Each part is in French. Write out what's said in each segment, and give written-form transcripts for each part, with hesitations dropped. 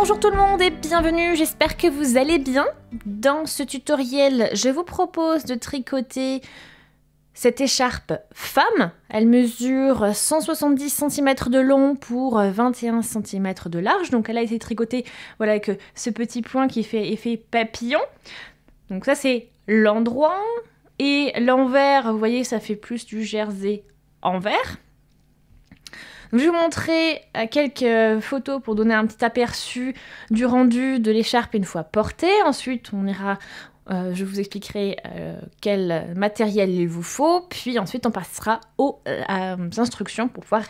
Bonjour tout le monde et bienvenue, j'espère que vous allez bien. Dans ce tutoriel, je vous propose de tricoter cette écharpe femme. Elle mesure 170 cm de long pour 21 cm de large. Donc elle a été tricotée voilà, avec ce petit point qui fait effet papillon. Donc ça c'est l'endroit. Et l'envers, vous voyez, ça fait plus du jersey envers. Je vais vous montrer quelques photos pour donner un petit aperçu du rendu de l'écharpe une fois portée. Ensuite, on ira, je vous expliquerai quel matériel il vous faut. Puis ensuite, on passera aux instructions pour pouvoir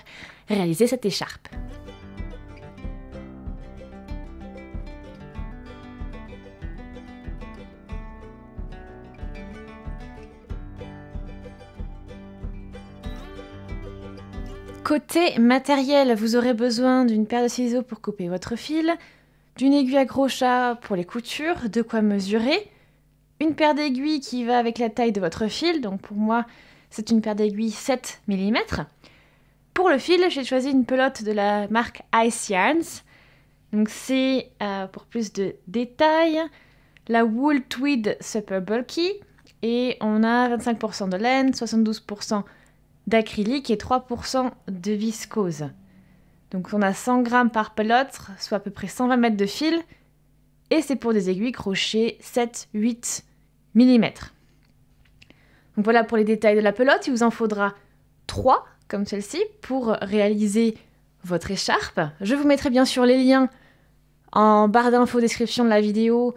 réaliser cette écharpe. Côté matériel, vous aurez besoin d'une paire de ciseaux pour couper votre fil, d'une aiguille à gros chat pour les coutures, de quoi mesurer, une paire d'aiguilles qui va avec la taille de votre fil, donc pour moi c'est une paire d'aiguilles 7 mm. Pour le fil, j'ai choisi une pelote de la marque Ice Yarns, donc c'est pour plus de détails, la Wool Tweed Super Bulky, et on a 25% de laine, 72% d'acrylique et 3% de viscose. Donc on a 100 g par pelote, soit à peu près 120 mètres de fil, et c'est pour des aiguilles crochet 7-8 mm. Donc voilà pour les détails de la pelote, il vous en faudra 3 comme celle-ci pour réaliser votre écharpe. Je vous mettrai bien sûr les liens en barre d'infos description de la vidéo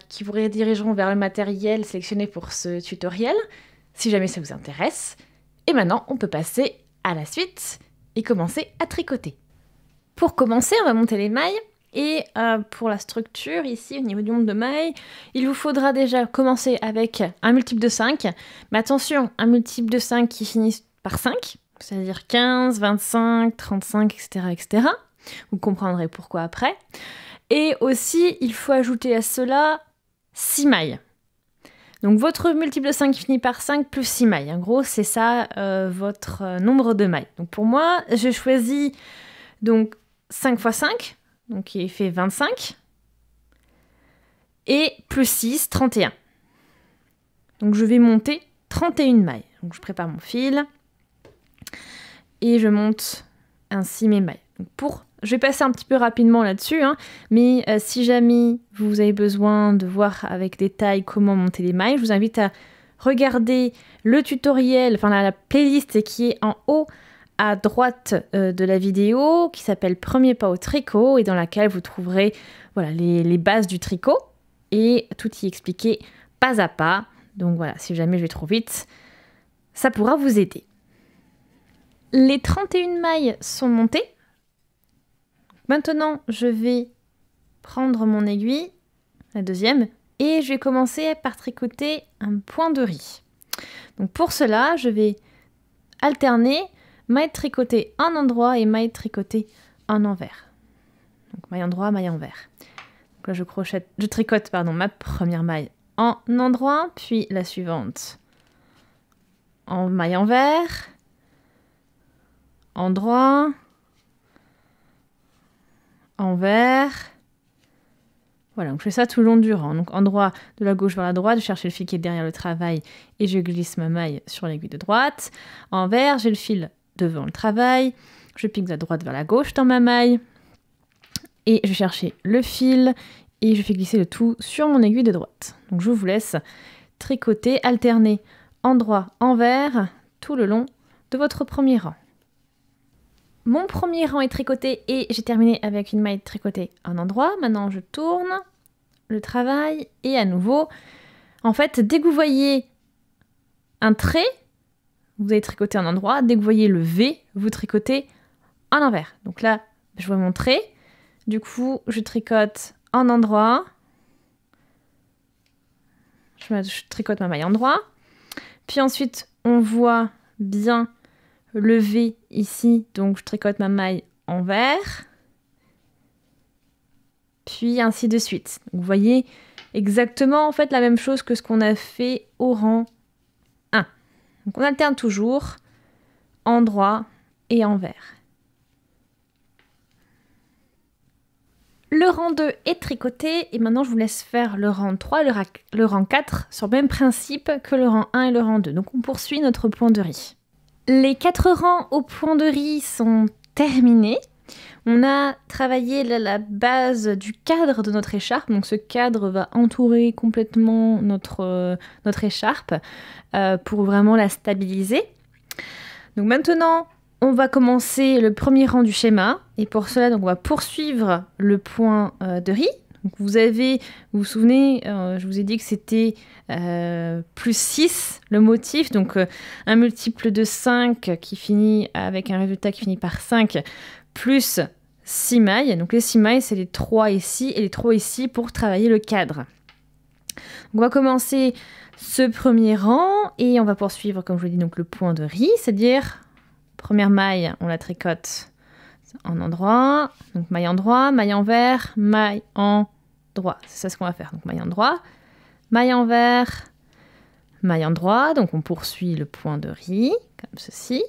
qui vous redirigeront vers le matériel sélectionné pour ce tutoriel, si jamais ça vous intéresse. Et maintenant, on peut passer à la suite et commencer à tricoter. Pour commencer, on va monter les mailles. Et pour la structure, ici, au niveau du nombre de mailles, il vous faudra déjà commencer avec un multiple de 5. Mais attention, un multiple de 5 qui finit par 5, c'est-à-dire 15, 25, 35, etc., etc. Vous comprendrez pourquoi après. Et aussi, il faut ajouter à cela 6 mailles. Donc votre multiple de 5 qui finit par 5 plus 6 mailles. En gros, c'est ça votre nombre de mailles. Donc pour moi, j'ai choisi donc 5 x 5, donc qui fait 25, et plus 6, 31. Donc je vais monter 31 mailles. Donc je prépare mon fil, et je monte ainsi mes mailles. Donc je vais passer un petit peu rapidement là-dessus, hein, mais si jamais vous avez besoin de voir avec détail comment monter les mailles, je vous invite à regarder le tutoriel, enfin la playlist qui est en haut à droite de la vidéo, qui s'appelle Premier pas au tricot, et dans laquelle vous trouverez voilà, les bases du tricot, et tout y expliqué pas à pas. Donc voilà, si jamais je vais trop vite, ça pourra vous aider. Les 31 mailles sont montées. Maintenant, je vais prendre mon aiguille, la deuxième, et je vais commencer par tricoter un point de riz. Donc pour cela, je vais alterner maille tricotée en endroit et maille tricotée en envers. Donc maille endroit, maille envers. Donc là, je tricote ma première maille en endroit, puis la suivante en maille envers, endroit, envers. Voilà, donc je fais ça tout le long du rang. Donc endroit de la gauche vers la droite, je cherche le fil qui est derrière le travail et je glisse ma maille sur l'aiguille de droite. Envers, j'ai le fil devant le travail, je pique de la droite vers la gauche dans ma maille et je vais chercher le fil et je fais glisser le tout sur mon aiguille de droite. Donc je vous laisse tricoter, alterner endroit, envers tout le long de votre premier rang. Mon premier rang est tricoté et j'ai terminé avec une maille tricotée en endroit. Maintenant, je tourne le travail et à nouveau, en fait, dès que vous voyez un trait, vous allez tricoter en endroit. Dès que vous voyez le V, vous tricotez en envers. Donc là, je vois mon trait. Du coup, je tricote en endroit. Je tricote ma maille en endroit. Puis ensuite, on voit bien le V ici, donc je tricote ma maille envers, puis ainsi de suite. Donc, vous voyez exactement en fait la même chose que ce qu'on a fait au rang 1. Donc on alterne toujours endroit et envers. Le rang 2 est tricoté et maintenant je vous laisse faire le rang 3 et le rang 4 sur le même principe que le rang 1 et le rang 2. Donc on poursuit notre point de riz. Les 4 rangs au point de riz sont terminés. On a travaillé la base du cadre de notre écharpe. Donc ce cadre va entourer complètement notre écharpe pour vraiment la stabiliser. Donc maintenant, on va commencer le premier rang du schéma. Et pour cela, donc, on va poursuivre le point de riz. Donc vous vous souvenez, je vous ai dit que c'était plus 6 le motif. Donc un multiple de 5 qui finit avec un résultat qui finit par 5 plus 6 mailles. Donc les 6 mailles, c'est les 3 ici et les 3 ici pour travailler le cadre. On va commencer ce premier rang et on va poursuivre, comme je vous l'ai dit, donc le point de riz, c'est-à-dire première maille, on la tricote en endroit, donc maille endroit, maille envers, maille en droit. C'est ça ce qu'on va faire. Donc maille endroit, maille envers, maille endroit. Donc on poursuit le point de riz, comme ceci.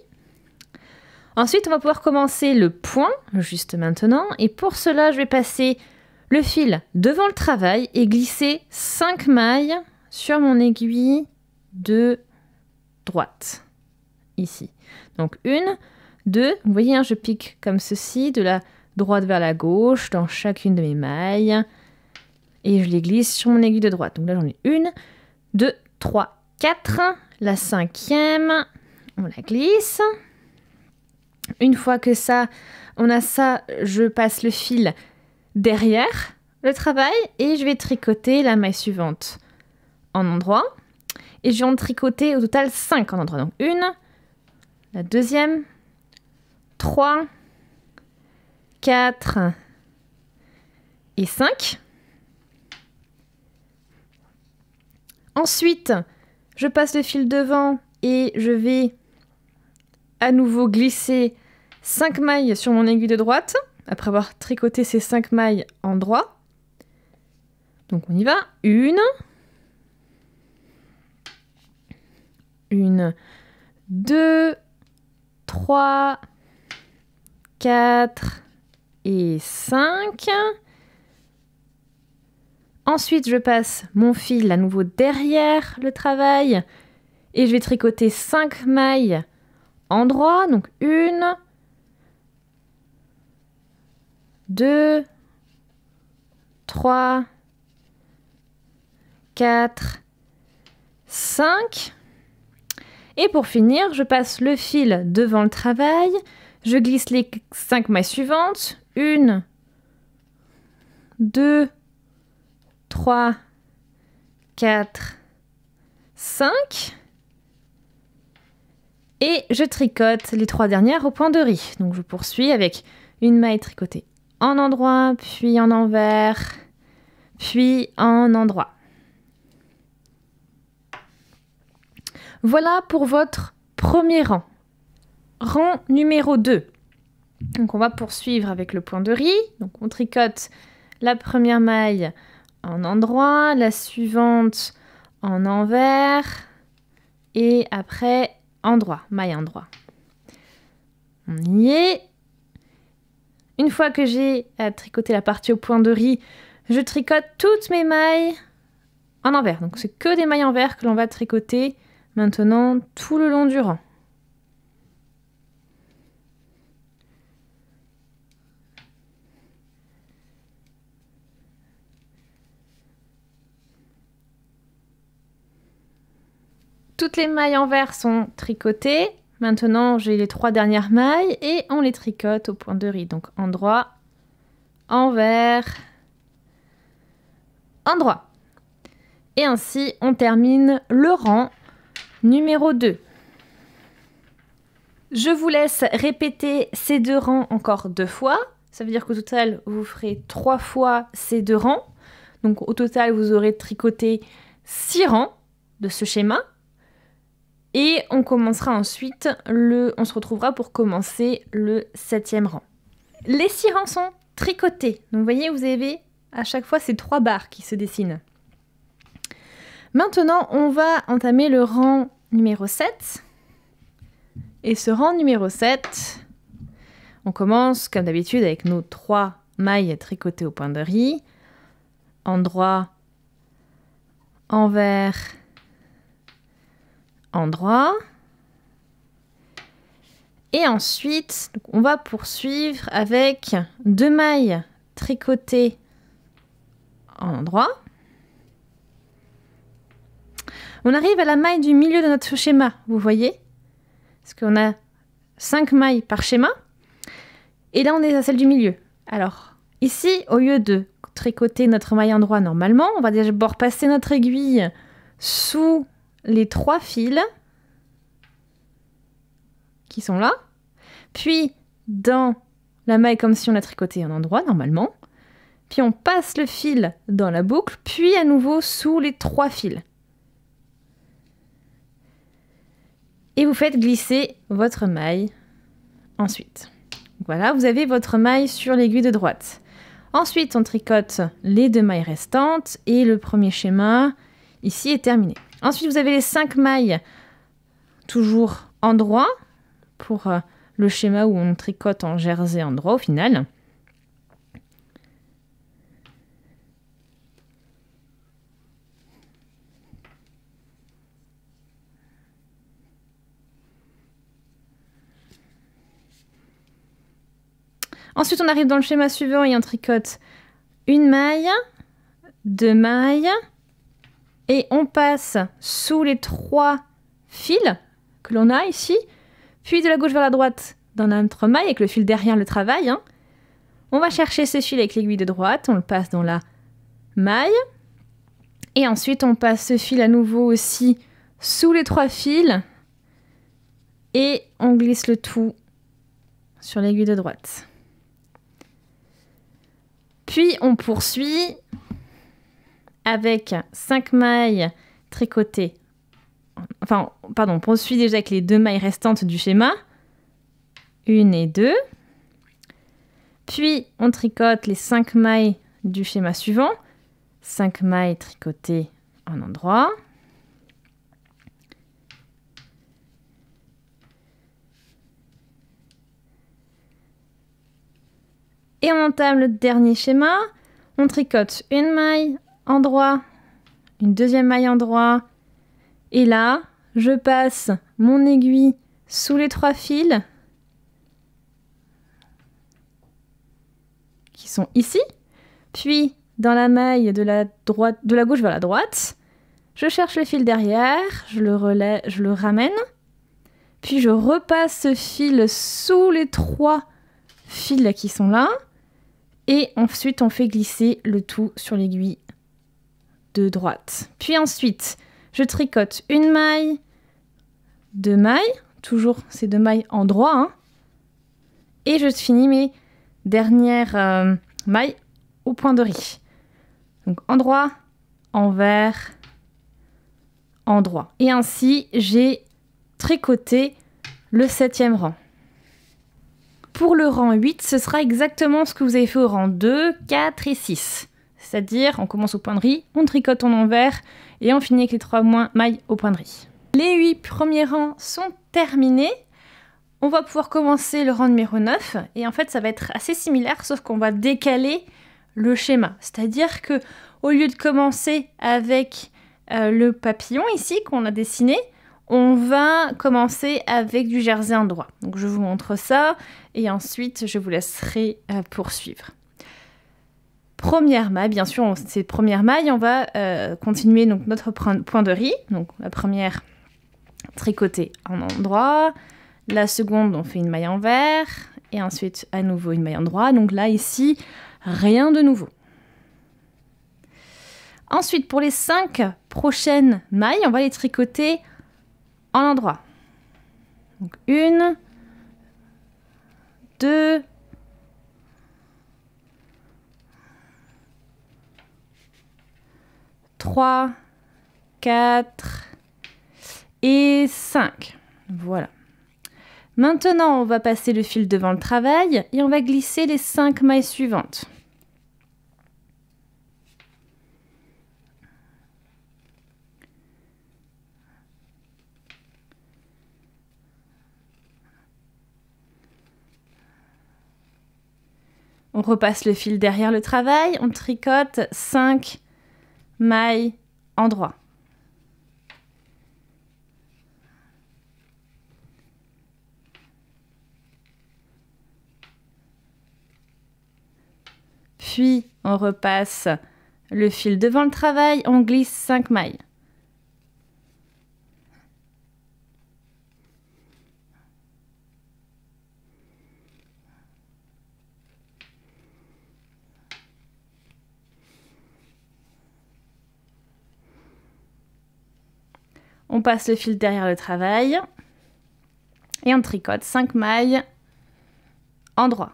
Ensuite, on va pouvoir commencer le point, juste maintenant. Et pour cela, je vais passer le fil devant le travail et glisser 5 mailles sur mon aiguille de droite, ici. Donc 1, 2, vous voyez, hein, je pique comme ceci, de la droite vers la gauche, dans chacune de mes mailles. Et je les glisse sur mon aiguille de droite. Donc là, j'en ai 1, 2, 3, 4. La 5e, on la glisse. Une fois que on a ça, je passe le fil derrière le travail et je vais tricoter la maille suivante en endroit. Et je vais en tricoter au total 5 en endroit. Donc 1, la 2e, 3, 4 et 5. Ensuite, je passe le fil devant et je vais à nouveau glisser 5 mailles sur mon aiguille de droite, après avoir tricoté ces 5 mailles en droit. Donc on y va. 1, 2, 3, 4 et 5. Ensuite, je passe mon fil à nouveau derrière le travail et je vais tricoter 5 mailles en droit. Donc 1, 2, 3, 4, 5. Et pour finir, je passe le fil devant le travail. Je glisse les 5 mailles suivantes. 1, 2, 3, 4, 5. Et je tricote les 3 dernières au point de riz. Donc je poursuis avec une maille tricotée en endroit, puis en envers, puis en endroit. Voilà pour votre premier rang. Rang numéro 2. Donc on va poursuivre avec le point de riz. Donc on tricote la première maille en endroit, la suivante en envers et après endroit, maille endroit. On y est. Une fois que j'ai tricoté la partie au point de riz, je tricote toutes mes mailles en envers. Donc c'est que des mailles envers que l'on va tricoter maintenant tout le long du rang. Toutes les mailles envers sont tricotées. Maintenant, j'ai les 3 dernières mailles et on les tricote au point de riz. Donc endroit, envers, endroit. Et ainsi, on termine le rang numéro 2. Je vous laisse répéter ces 2 rangs encore 2 fois. Ça veut dire qu'au total, vous ferez 3 fois ces 2 rangs. Donc au total, vous aurez tricoté 6 rangs de ce schéma. Et on commencera ensuite, on se retrouvera pour commencer le 7e rang. Les 6 rangs sont tricotés. Donc vous voyez, vous avez à chaque fois ces 3 barres qui se dessinent. Maintenant, on va entamer le rang numéro 7. Et ce rang numéro 7, on commence comme d'habitude avec nos 3 maille tricotée au point de riz, endroit, envers, endroit. Et ensuite, on va poursuivre avec 2 mailles tricotées en endroit. On arrive à la maille du milieu de notre schéma, vous voyez? Parce qu'on a 5 mailles par schéma. Et là, on est à celle du milieu. Alors, ici, au lieu de tricoter notre maille endroit normalement, on va d'abord passer notre aiguille sous les 3 fils qui sont là. Puis, dans la maille comme si on a tricoté en endroit normalement. Puis, on passe le fil dans la boucle, puis à nouveau sous les 3 fils. Et vous faites glisser votre maille ensuite. Voilà, vous avez votre maille sur l'aiguille de droite. Ensuite, on tricote les 2 mailles restantes et le premier schéma ici est terminé. Ensuite, vous avez les 5 mailles toujours endroit pour le schéma où on tricote en jersey endroit au final. Ensuite, on arrive dans le schéma suivant et on tricote une maille, 2 mailles, et on passe sous les 3 fils que l'on a ici, puis de la gauche vers la droite dans notre maille, avec le fil derrière le travail. On va chercher ce fil avec l'aiguille de droite, on le passe dans la maille, et ensuite on passe ce fil à nouveau aussi sous les 3 fils, et on glisse le tout sur l'aiguille de droite. Puis on poursuit avec 5 mailles tricotées. Enfin, pardon, on poursuit déjà avec les 2 mailles restantes du schéma. 1 et 2. Puis on tricote les 5 mailles du schéma suivant. 5 mailles tricotées en endroit. Et on entame le dernier schéma. On tricote une maille endroit, une deuxième maille endroit. Et là, je passe mon aiguille sous les 3 fils qui sont ici. Puis, dans la maille de la gauche vers la droite, je cherche le fil derrière, je le ramène. Puis, je repasse ce fil sous les 3 fils qui sont là. Et ensuite, on fait glisser le tout sur l'aiguille de droite. Puis ensuite, je tricote une maille, 2 mailles, toujours ces 2 mailles en droit. Et je finis mes dernières mailles au point de riz. Donc endroit, envers, endroit. Et ainsi, j'ai tricoté le 7e rang. Pour le rang 8, ce sera exactement ce que vous avez fait au rang 2, 4 et 6. C'est-à-dire, on commence au point de riz, on tricote en envers et on finit avec les 3 mailles au point de riz. Les 8 premiers rangs sont terminés. On va pouvoir commencer le rang numéro 9. Et en fait, ça va être assez similaire, sauf qu'on va décaler le schéma. C'est-à-dire que au lieu de commencer avec le papillon ici qu'on a dessiné, on va commencer avec du jersey endroit. Donc je vous montre ça et ensuite je vous laisserai poursuivre. Première maille, bien sûr, ces premières mailles, on va continuer donc notre point de riz. Donc la première tricotée en endroit, la seconde on fait une maille envers et ensuite à nouveau une maille endroit. Donc là ici, rien de nouveau. Ensuite pour les 5 prochaines mailles, on va les tricoter en endroit. Donc 1, 2, 3, 4 et 5. Voilà. Maintenant, on va passer le fil devant le travail et on va glisser les 5 mailles suivantes. On repasse le fil derrière le travail, on tricote 5 mailles endroits. Puis on repasse le fil devant le travail, on glisse 5 mailles. On passe le fil derrière le travail et on tricote 5 mailles endroits.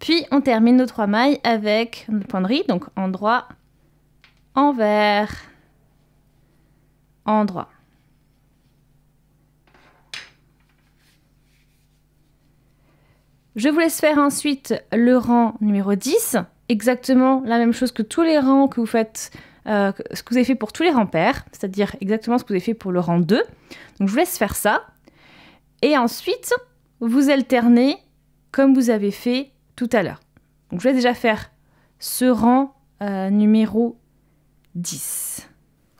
Puis on termine nos 3 mailles avec le point de riz, donc endroit, envers, endroit. Je vous laisse faire ensuite le rang numéro 10, exactement la même chose que tous les rangs que vous faites, ce que vous avez fait pour tous les rangs pairs, c'est-à-dire exactement ce que vous avez fait pour le rang 2. Donc je vous laisse faire ça. Et ensuite, vous alternez comme vous avez fait tout à l'heure. Donc je vais déjà faire ce rang numéro 10.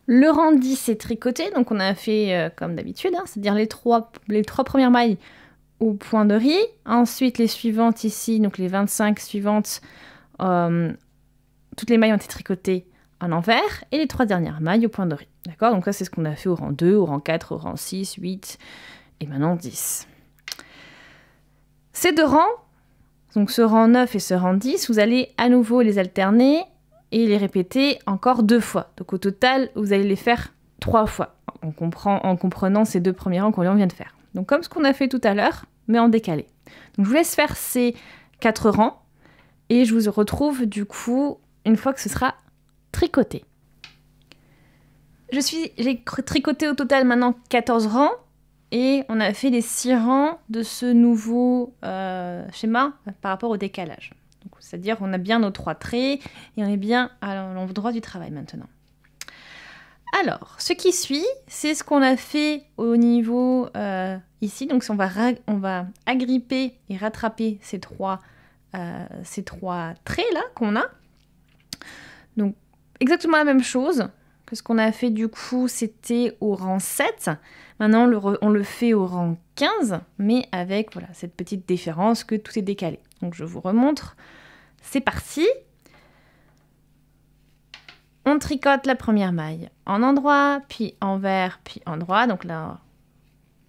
Le rang 10 est tricoté, donc on a fait comme d'habitude, hein, c'est-à-dire les trois premières mailles au point de riz. Ensuite, les suivantes ici, donc les 25 suivantes, toutes les mailles ont été tricotées à l'envers et les 3 dernières mailles au point de riz. D'accord? Donc ça, c'est ce qu'on a fait au rang 2, au rang 4, au rang 6, 8 et maintenant 10. Ces 2 rangs, donc ce rang 9 et ce rang 10, vous allez à nouveau les alterner et les répéter encore 2 fois. Donc au total, vous allez les faire 3 fois en comprenant ces 2 premiers rangs qu'on vient de faire. Donc comme ce qu'on a fait tout à l'heure, mais en décalé. Donc je vous laisse faire ces 4 rangs et je vous retrouve du coup une fois que ce sera tricoté. J'ai tricoté au total maintenant 14 rangs et on a fait les 6 rangs de ce nouveau schéma par rapport au décalage. C'est-à-dire on a bien nos 3 traits et on est bien à l'endroit du travail maintenant. Alors, ce qui suit, c'est ce qu'on a fait au niveau ici. Donc, on va agripper et rattraper ces trois traits-là qu'on a. Donc, exactement la même chose que ce qu'on a fait du coup, c'était au rang 7. Maintenant, on le fait au rang 15, mais avec voilà, cette petite différence que tout est décalé. Donc, je vous remontre. C'est parti. On tricote la première maille en endroit, puis envers, puis endroit. Donc là,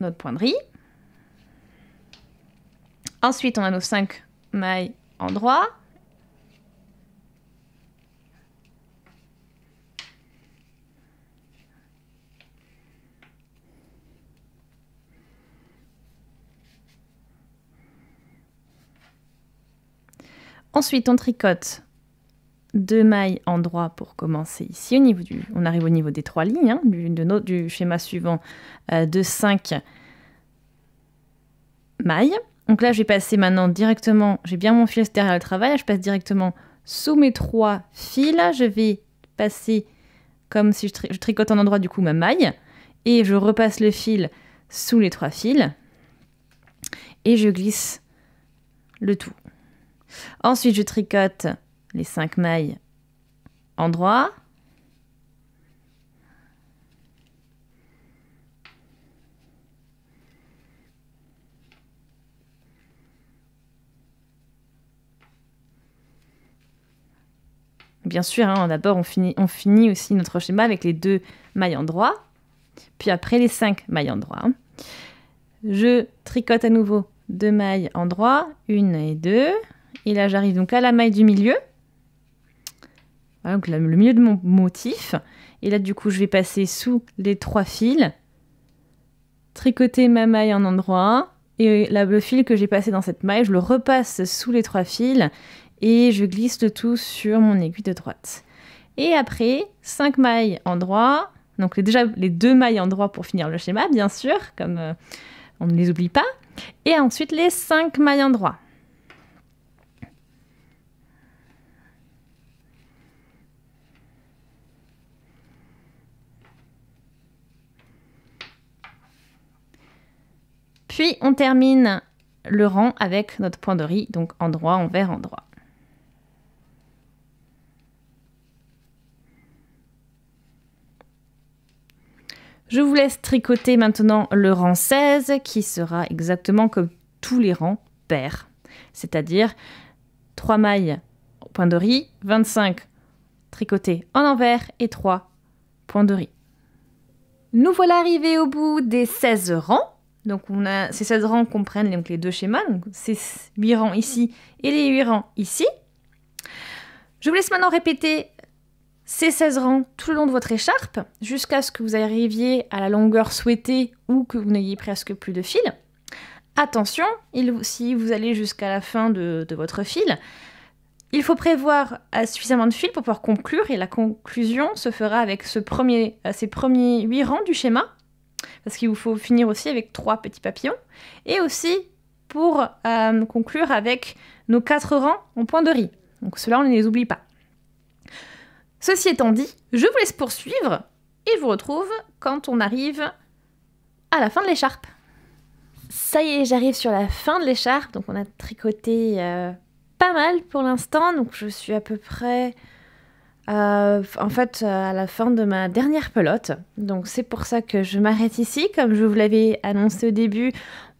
notre point de riz. Ensuite, on a nos 5 mailles endroit. Ensuite, on tricote 2 mailles endroit pour commencer ici. On arrive au niveau des 3 lignes hein, du schéma suivant de 5 mailles. Donc là, je vais passer maintenant directement, j'ai bien mon fil derrière le travail, je passe directement sous mes 3 fils. Je vais passer comme si je tricote en endroit du coup ma maille et je repasse le fil sous les 3 fils et je glisse le tout. Ensuite, je tricote les 5 mailles endroit. Bien sûr, hein, d'abord on finit aussi notre schéma avec les 2 mailles endroit, puis après les 5 mailles endroit. Je tricote à nouveau 2 mailles endroit, 1 et 2, et là j'arrive donc à la maille du milieu. Voilà, donc le milieu de mon motif. Et là, du coup, je vais passer sous les 3 fils, tricoter ma maille en endroit, et là, le fil que j'ai passé dans cette maille, je le repasse sous les 3 fils, et je glisse le tout sur mon aiguille de droite. Et après, 5 mailles endroit, donc déjà les 2 mailles endroit pour finir le schéma, bien sûr, comme on ne les oublie pas, et ensuite les 5 mailles endroit. Puis on termine le rang avec notre point de riz, donc endroit, envers, endroit. Je vous laisse tricoter maintenant le rang 16 qui sera exactement comme tous les rangs pairs, c'est-à-dire 3 mailles au point de riz, 25 tricotés en envers et 3 points de riz. Nous voilà arrivés au bout des 16 rangs. Donc ces 16 rangs comprennent donc les deux schémas, donc ces 8 rangs ici et les 8 rangs ici. Je vous laisse maintenant répéter ces 16 rangs tout le long de votre écharpe, jusqu'à ce que vous arriviez à la longueur souhaitée ou que vous n'ayez presque plus de fil. Attention, si vous allez jusqu'à la fin de votre fil, il faut prévoir suffisamment de fil pour pouvoir conclure, et la conclusion se fera avec ces premiers 8 rangs du schéma, parce qu'il vous faut finir aussi avec 3 petits papillons, et aussi pour conclure avec nos 4 rangs en point de riz. Donc ceux-là, on ne les oublie pas. Ceci étant dit, je vous laisse poursuivre et je vous retrouve quand on arrive à la fin de l'écharpe. Ça y est, j'arrive sur la fin de l'écharpe, donc on a tricoté pas mal pour l'instant, donc je suis à peu près à la fin de ma dernière pelote. Donc c'est pour ça que je m'arrête ici. Comme je vous l'avais annoncé au début,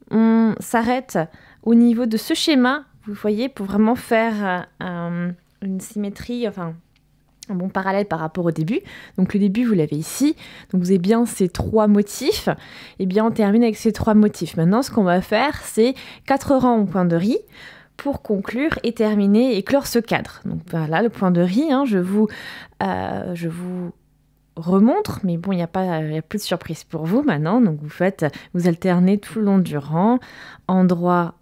on s'arrête au niveau de ce schéma, vous voyez, pour vraiment faire une symétrie, enfin un bon parallèle par rapport au début. Donc le début, vous l'avez ici. Donc vous avez bien ces 3 motifs. Et bien on termine avec ces 3 motifs. Maintenant, ce qu'on va faire, c'est 4 rangs au point de riz pour conclure et terminer et clore ce cadre. Donc voilà le point de riz. Hein, je vous remontre, mais bon, il n'y a plus de surprise pour vous maintenant. Donc vous alternez tout le long du rang, endroit,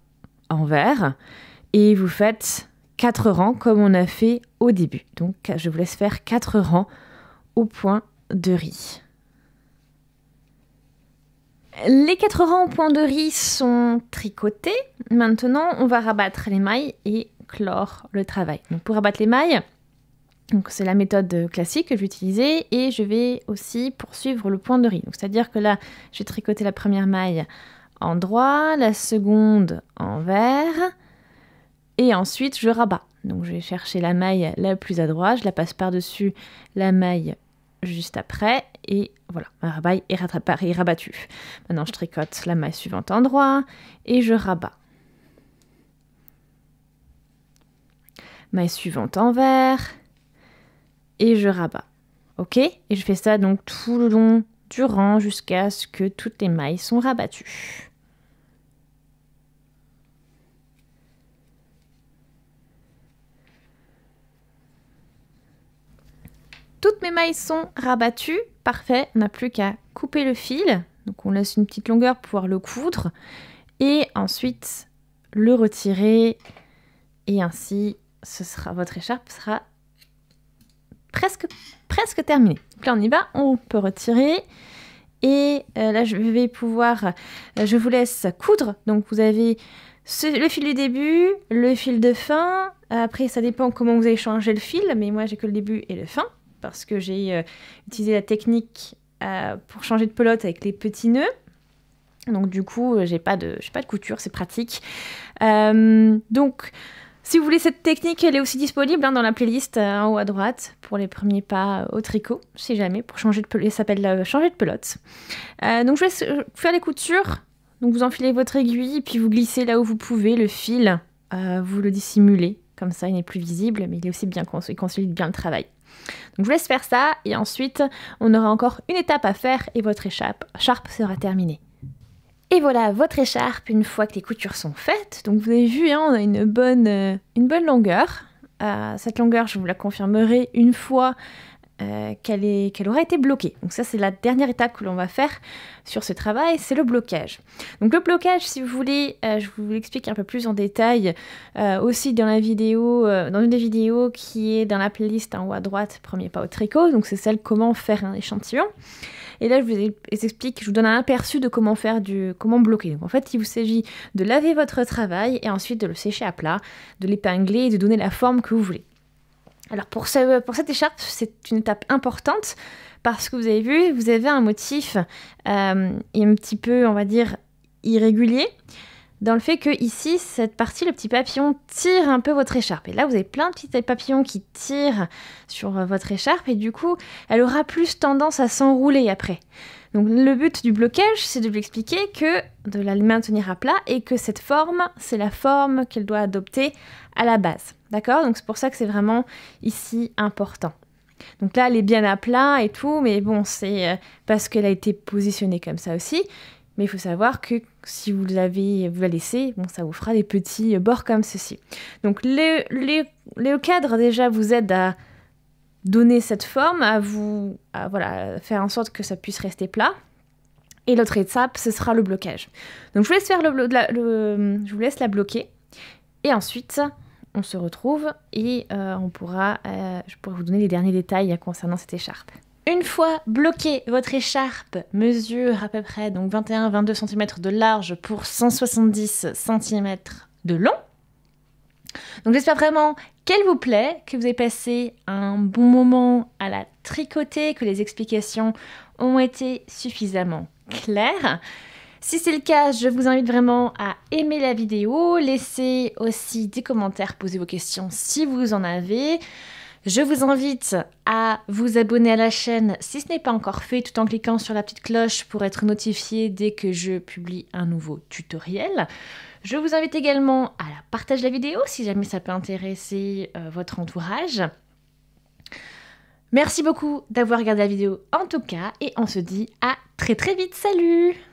envers, et vous faites 4 rangs comme on a fait au début. Donc je vous laisse faire 4 rangs au point de riz. Les 4 rangs au point de riz sont tricotés. Maintenant, on va rabattre les mailles et clore le travail. Donc pour rabattre les mailles, c'est la méthode classique que je vais utiliser, et je vais aussi poursuivre le point de riz. C'est-à-dire que là, je vais tricoter la première maille en droit, la seconde envers, et ensuite je rabats. Donc je vais chercher la maille la plus à droite, je la passe par-dessus la maille juste après, et voilà, ma maille est rabattue. Maintenant je tricote la maille suivante en droit, et je rabats. Maille suivante envers, et je rabats. Ok? Et je fais ça donc tout le long du rang jusqu'à ce que toutes les mailles sont rabattues. Toutes mes mailles sont rabattues, parfait, on n'a plus qu'à couper le fil, donc on laisse une petite longueur pour pouvoir le coudre, et ensuite le retirer, et ainsi votre écharpe sera presque terminée. Donc là on y va, on peut retirer, et là je vous laisse coudre, donc vous avez le fil du début, le fil de fin, après ça dépend comment vous avez changé le fil, mais moi j'ai que le début et le fin, parce que j'ai utilisé la technique pour changer de pelote avec les petits nœuds. Donc du coup, j'ai pas de couture, c'est pratique. Donc, si vous voulez cette technique, elle est aussi disponible dans la playlist en haut à droite pour les premiers pas au tricot, si jamais, pour changer de pelote. Ça s'appelle changer de pelote. Donc je vais faire les coutures. Donc vous enfilez votre aiguille, et puis vous glissez là où vous pouvez le fil. Vous le dissimulez, comme ça il n'est plus visible, mais il est aussi bien construit, il consolide bien le travail. Donc je vous laisse faire ça, et ensuite on aura encore une étape à faire et votre écharpe sera terminée. Et voilà votre écharpe une fois que les coutures sont faites. Donc vous avez vu, hein, on a une bonne longueur. Cette longueur, je vous la confirmerai une fois qu'elle aura été bloquée. Donc ça, c'est la dernière étape que l'on va faire sur ce travail, c'est le blocage. Donc le blocage, si vous voulez, je vous l'explique un peu plus en détail aussi dans une des vidéos qui est dans la playlist en haut à droite, premier pas au tricot. Donc c'est celle comment faire un échantillon. Et là, je vous explique, je vous donne un aperçu de comment bloquer. Donc en fait, il vous s'agit de laver votre travail et ensuite de le sécher à plat, de l'épingler et de donner la forme que vous voulez. Alors pour cette écharpe, c'est une étape importante parce que vous avez vu, vous avez un motif et un petit peu, on va dire, irrégulier dans le fait que ici, cette partie, le petit papillon tire un peu votre écharpe. Et là, vous avez plein de petits papillons qui tirent sur votre écharpe et du coup, elle aura plus tendance à s'enrouler après. Donc le but du blocage, c'est de lui expliquer que de la maintenir à plat et que cette forme, c'est la forme qu'elle doit adopter à la base. D'accord? Donc c'est pour ça que c'est vraiment ici important. Donc là, elle est bien à plat et tout, mais bon, c'est parce qu'elle a été positionnée comme ça aussi. Mais il faut savoir que si vous la laissez, bon, ça vous fera des petits bords comme ceci. Donc le cadre déjà vous aide à donner cette forme, à voilà, faire en sorte que ça puisse rester plat. Et l'autre étape, ce sera le blocage. Donc je vous laisse faire je vous laisse la bloquer. Et ensuite, on se retrouve et je pourrai vous donner les derniers détails concernant cette écharpe. Une fois bloquée, votre écharpe mesure à peu près 21-22 cm de large pour 170 cm de long. Donc j'espère vraiment qu'elle vous plaît, que vous avez passé un bon moment à la tricoter, que les explications ont été suffisamment claires. Si c'est le cas, je vous invite vraiment à aimer la vidéo, laisser aussi des commentaires, poser vos questions si vous en avez. Je vous invite à vous abonner à la chaîne si ce n'est pas encore fait, tout en cliquant sur la petite cloche pour être notifié dès que je publie un nouveau tutoriel. Je vous invite également à partager la vidéo si jamais ça peut intéresser votre entourage. Merci beaucoup d'avoir regardé la vidéo en tout cas et on se dit à très vite. Salut!